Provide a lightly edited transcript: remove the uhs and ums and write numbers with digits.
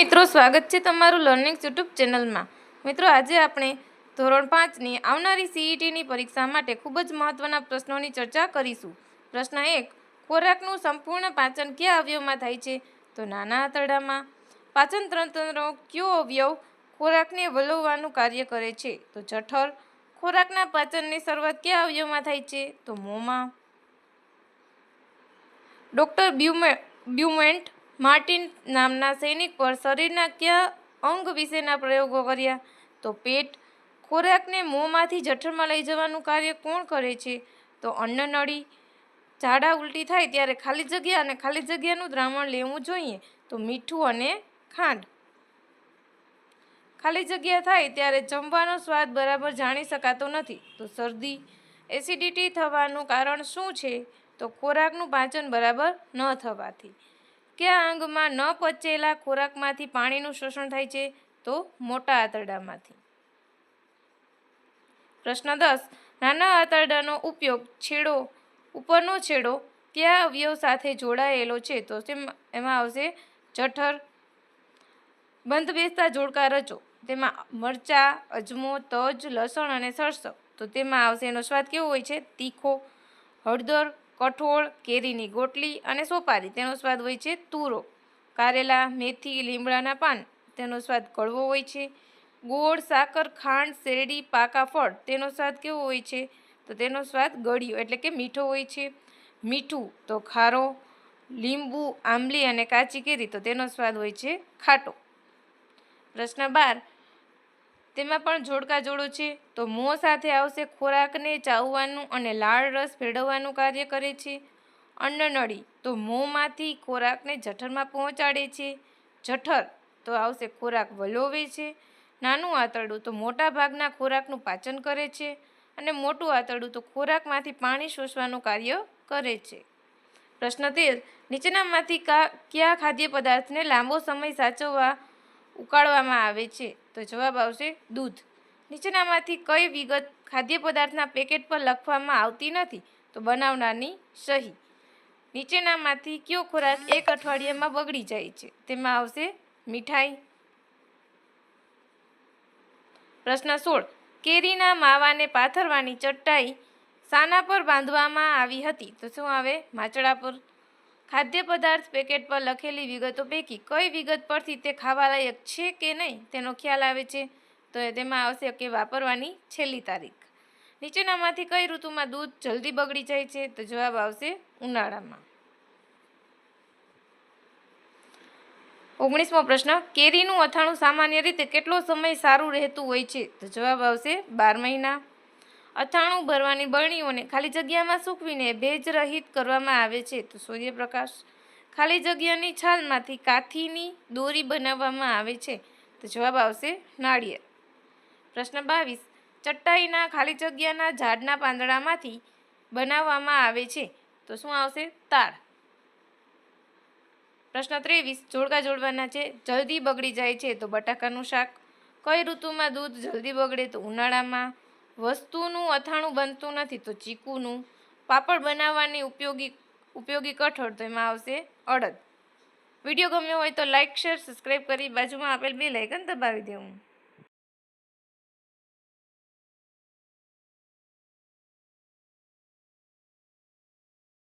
મિત્રો, સ્વાગત છે તમારું લર્નિંગ્સ યુટ્યુબ ચેનલમાં। મિત્રો, આજે આપણે ધોરણ 5ની આવનારી સીઈટીની પરીક્ષા માટે ખૂબ જ મહત્વના પ્રશ્નોની ચર્ચા કરીશું। પ્રશ્ન 1, ખોરાકનું સંપૂર્ણ પાચન કયા અવયવમાં થાય છે? તો નાના આંતરડામાં। પાચન તંત્રનો કયો અવયવ ખોરાકને વલોવવાનું કાર્ય કરે છે? તો જઠર। ખોરાકના પાચનની શરૂઆત કયા અવયવમાં થાય છે? તો મોંમાં। ડૉક્ટર બ્યુમેન્ટ માર્ટિન નામના સૈનિક પર શરીરના કયા અંગ વિશેના પ્રયોગો કર્યા? તો પેટ। ખોરાકને મોંમાંથી જઠરમાં લઈ જવાનું કાર્ય કોણ કરે છે? તો અન્નનળી। ઝાડા ઉલટી થાય ત્યારે ખાલી જગ્યા અને ખાલી જગ્યાનું દ્રાવણ લેવું જોઈએ? તો મીઠું અને ખાંડ। ખાલી જગ્યા થાય ત્યારે જમવાનો સ્વાદ બરાબર જાણી શકાતો નથી? તો શરદી। એસિડિટી થવાનું કારણ શું છે? તો ખોરાકનું પાચન બરાબર ન થવાથી। કયા અંગમાં ન પચેલા ખોરાકમાંથી પાણીનું શોષણ થાય છે? તો મોટા આંતરડામાંથી। પ્રશ્ન 10, નાના આંતરડાનો ઉપરનો છેડો કયા અવયવ સાથે જોડાયેલો છે? તો એમાં આવશે જઠર। બંધ બેસતા જોડકા રચો। તેમાં મરચાં, અજમો, તજ, લસણ અને સરસવ। તો તેમાં આવશે એનો સ્વાદ કેવો હોય છે? તીખો। હળદર, કઠોળ, કેરીની ગોટલી અને સોપારી, તેનો સ્વાદ હોય છે તુરો। કારેલા, મેથી, લીમડાના પાન, તેનો સ્વાદ કડવો હોય છે। ગોળ, સાકર, ખાંડ, શેરડી, પાકા ફળ, તેનો સ્વાદ કેવો હોય છે? તો તેનો સ્વાદ ગળ્યો એટલે કે મીઠો હોય છે। મીઠું તો ખારો। લીંબુ, આંબલી અને કાચી કેરી, તો તેનો સ્વાદ હોય છે ખાટો। પ્રશ્ન 12, તેમાં પણ જોડકા જોડો છે। તો મોં સાથે આવશે ખોરાકને ચાવવાનું અને લાળ રસ ભેળવવાનું કાર્ય કરે છે। અન્નનળી તો મોંમાંથી ખોરાકને જઠરમાં પહોંચાડે છે। જઠર તો આવશે ખોરાક વલોવે છે। નાનું આંતરડું તો મોટા ભાગના ખોરાકનું પાચન કરે છે। અને મોટું આંતરડું તો ખોરાકમાંથી પાણી શોષવાનું કાર્ય કરે છે। પ્રશ્ન 13, નીચેનામાંથી કયા ખાદ્ય પદાર્થને લાંબો સમય સાચવવા ઉકાળવામાં આવે છે? તો જવાબ આવશે દૂધ। નીચેનામાંથી કઈ વિગત ખાદ્ય પદાર્થના પેકેટ પર લખવામાં આવતી નથી? તો બનાવનારની સહી। નીચેનામાંથી કયો ખોરાક 1 અઠવાડિયામાં બગડી જાય છે? તેમાં આવશે મીઠાઈ। પ્રશ્ન 16, કેરીના માવાને પાથરવાની ચટાઈ શાના પર બાંધવામાં આવી હતી? તો શું આવે? માચડા પર। ખાદ્ય પદાર્થ પેકેટ પર લખેલી વિગતો પૈકી કઈ વિગત પરથી તે ખાવાલાયક છે કે નહીં તેનો ખ્યાલ આવે છે? તો તેમાં આવશે કે વાપરવાની છેલ્લી તારીખ। નીચેનામાંથી કઈ ઋતુમાં દૂધ જલ્દી બગડી જાય છે? તો જવાબ આવશે ઉનાળામાં। 19મો પ્રશ્ન, કેરીનું અથાણું સામાન્ય રીતે કેટલો સમય સારું રહેતું હોય છે? તો જવાબ આવશે 12 મહિના। અથાણું ભરવાની બરણીઓને ખાલી જગ્યામાં સૂકવીને ભેજ રહિત કરવામાં આવે છે? તો સૂર્યપ્રકાશ। ખાલી જગ્યાની છાલમાંથી કાથીની દોરી બનાવવામાં આવે છે? તો જવાબ આવશે નાળિયેર। પ્રશ્ન 22, ચટાઈના ખાલી જગ્યાના ઝાડના પાંદડામાંથી બનાવવામાં આવે છે? તો શું આવશે? તાડ। પ્રશ્ન 23, જોડકા જોડવાના છે। જલ્દી બગડી જાય છે તો બટાકાનું શાક। કઈ ઋતુમાં દૂધ જલ્દી બગડે? તો ઉનાળામાં। વસ્તુનું અથાણું બનતું નથી? તો ચીકુનું। પાપડ બનાવવાની ઉપયોગી કઠોળ, તો એમાં આવશે અડદ। વિડીયો ગમ્યો હોય તો લાઇક, શેર, સબસ્ક્રાઈબ કરી બાજુમાં આપેલ બેલ આઇકન દબાવી દેવું।